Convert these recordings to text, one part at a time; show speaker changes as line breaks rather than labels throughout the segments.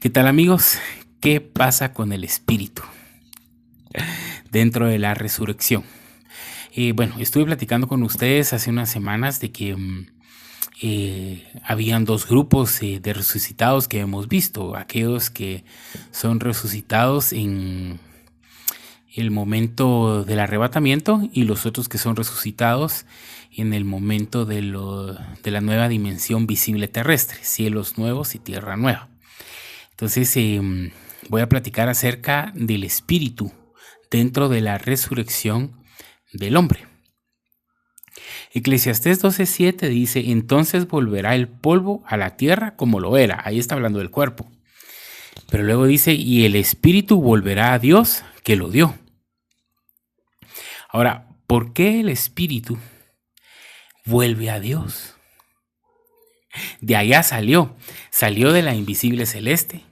¿Qué tal, amigos? ¿Qué pasa con el espíritu dentro de la resurrección? Bueno, estuve platicando con ustedes hace unas semanas de que habían dos grupos de resucitados que hemos visto. Aquellos que son resucitados en el momento del arrebatamiento y los otros que son resucitados en el momento de la nueva dimensión visible terrestre, cielos nuevos y tierra nueva. Entonces voy a platicar acerca del espíritu dentro de la resurrección del hombre. Eclesiastés 12:7 dice: entonces volverá el polvo a la tierra como lo era. Ahí está hablando del cuerpo. Pero luego dice: y el espíritu volverá a Dios que lo dio. Ahora, ¿por qué el espíritu vuelve a Dios? De allá salió de la invisible celeste,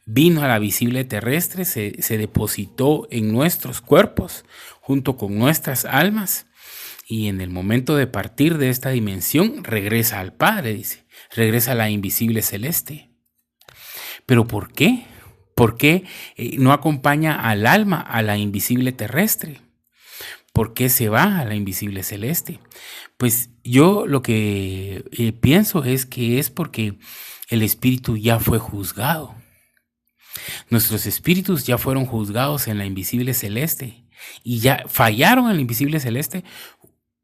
vino a la visible terrestre, se depositó en nuestros cuerpos junto con nuestras almas, y en el momento de partir de esta dimensión regresa al Padre, dice, regresa a la invisible celeste. ¿Pero por qué? ¿Por qué no acompaña al alma a la invisible terrestre? ¿Por qué se va a la invisible celeste? Pues yo lo que pienso es que es porque el espíritu ya fue juzgado. Nuestros espíritus ya fueron juzgados en la invisible celeste y ya fallaron en la invisible celeste,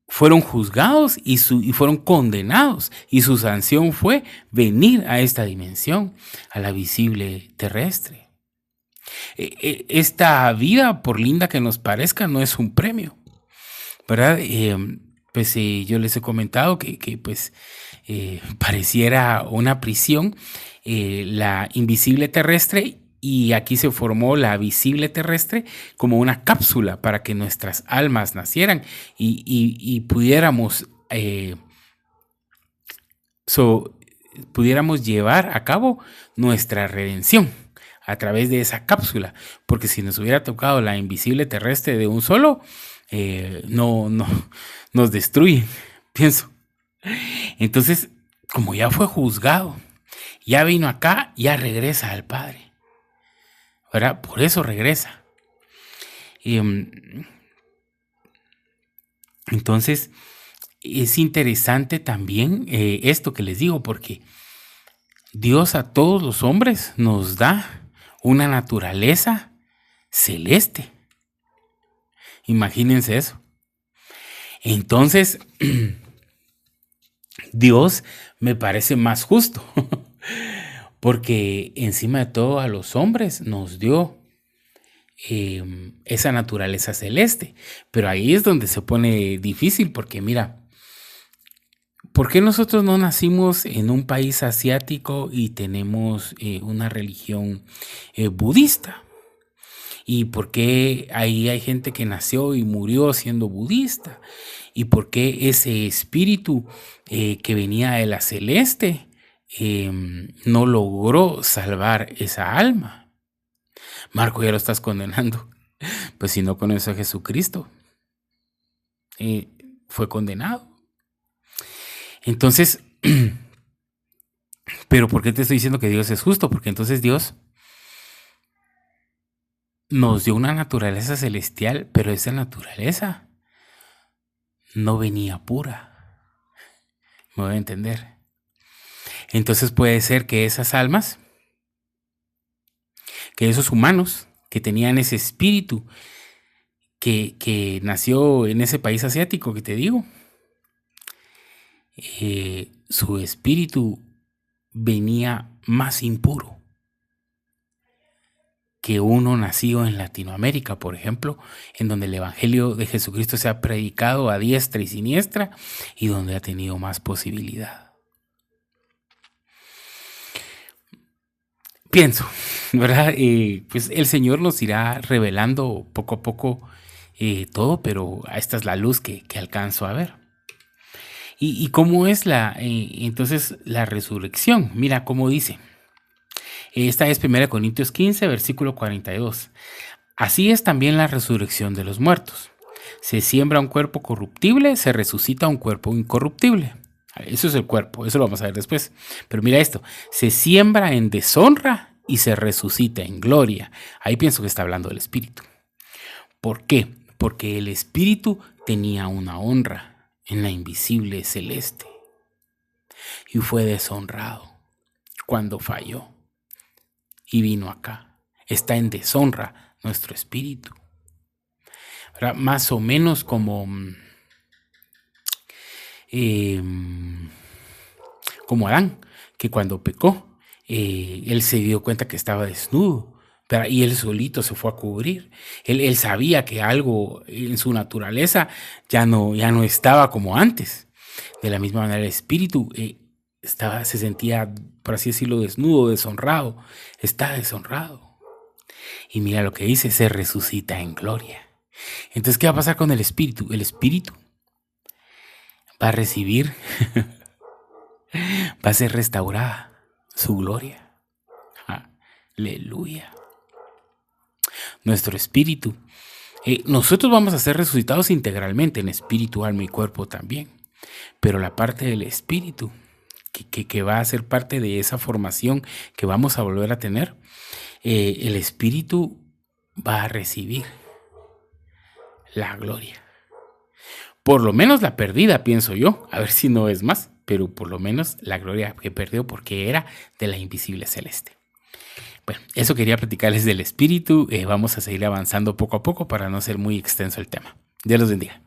fueron juzgados y fueron condenados, y su sanción fue venir a esta dimensión, a la visible terrestre. Esta vida, por linda que nos parezca, no es un premio, ¿verdad? Yo les he comentado que pareciera una prisión, la invisible terrestre, y aquí se formó la visible terrestre como una cápsula para que nuestras almas nacieran y pudiéramos llevar a cabo nuestra redención a través de esa cápsula, porque si nos hubiera tocado la invisible terrestre de un solo, no nos destruye, pienso. Entonces, como ya fue juzgado, ya vino acá, ya regresa al Padre, ¿verdad? Por eso regresa. Entonces, es interesante también esto que les digo, porque Dios a todos los hombres nos da una naturaleza celeste. Imagínense eso. Entonces, Dios me parece más justo, porque encima de todo a los hombres nos dio esa naturaleza celeste. Pero ahí es donde se pone difícil, porque mira, ¿por qué nosotros no nacimos en un país asiático y tenemos una religión budista? ¿Y por qué ahí hay gente que nació y murió siendo budista? ¿Y por qué ese espíritu que venía de la celeste no logró salvar esa alma? Marco, ya lo estás condenando. Pues si no conoce a Jesucristo, fue condenado. Entonces, ¿pero por qué te estoy diciendo que Dios es justo? Porque entonces Dios nos dio una naturaleza celestial, pero esa naturaleza no venía pura. Me voy a entender. Entonces puede ser que esas almas, que esos humanos que tenían ese espíritu que nació en ese país asiático que te digo, su espíritu venía más impuro que uno nacido en Latinoamérica, por ejemplo, en donde el Evangelio de Jesucristo se ha predicado a diestra y siniestra y donde ha tenido más posibilidad. Pienso, ¿verdad? Pues el Señor nos irá revelando poco a poco todo, pero esta es la luz que alcanzo a ver. ¿Y cómo es entonces la resurrección? Mira cómo dice. Esta es 1 Corintios 15, versículo 42. Así es también la resurrección de los muertos. Se siembra un cuerpo corruptible, se resucita un cuerpo incorruptible. Eso es el cuerpo, eso lo vamos a ver después. Pero mira esto, se siembra en deshonra y se resucita en gloria. Ahí pienso que está hablando del Espíritu. ¿Por qué? Porque el Espíritu tenía una honra en la invisible celeste y fue deshonrado cuando falló y vino acá. Está en deshonra nuestro espíritu. ¿Verdad? Más o menos como Adán, que cuando pecó, él se dio cuenta que estaba desnudo, ¿verdad? Y él solito se fue a cubrir. Él sabía que algo en su naturaleza ya no estaba como antes. De la misma manera el espíritu se sentía, por así decirlo, desnudo, deshonrado. Está deshonrado. Y mira lo que dice, se resucita en gloria. Entonces, ¿qué va a pasar con el espíritu? El espíritu va a recibir, va a ser restaurada su gloria. Aleluya. Nuestro espíritu. Nosotros vamos a ser resucitados integralmente en espíritu, alma y cuerpo también. Pero la parte del espíritu, que va a ser parte de esa formación que vamos a volver a tener, el espíritu va a recibir la gloria. Por lo menos la perdida, pienso yo. A ver si no es más, pero por lo menos la gloria que perdió porque era de la invisible celeste. Bueno, eso quería platicarles del espíritu. Vamos a seguir avanzando poco a poco para no ser muy extenso el tema. Dios los bendiga.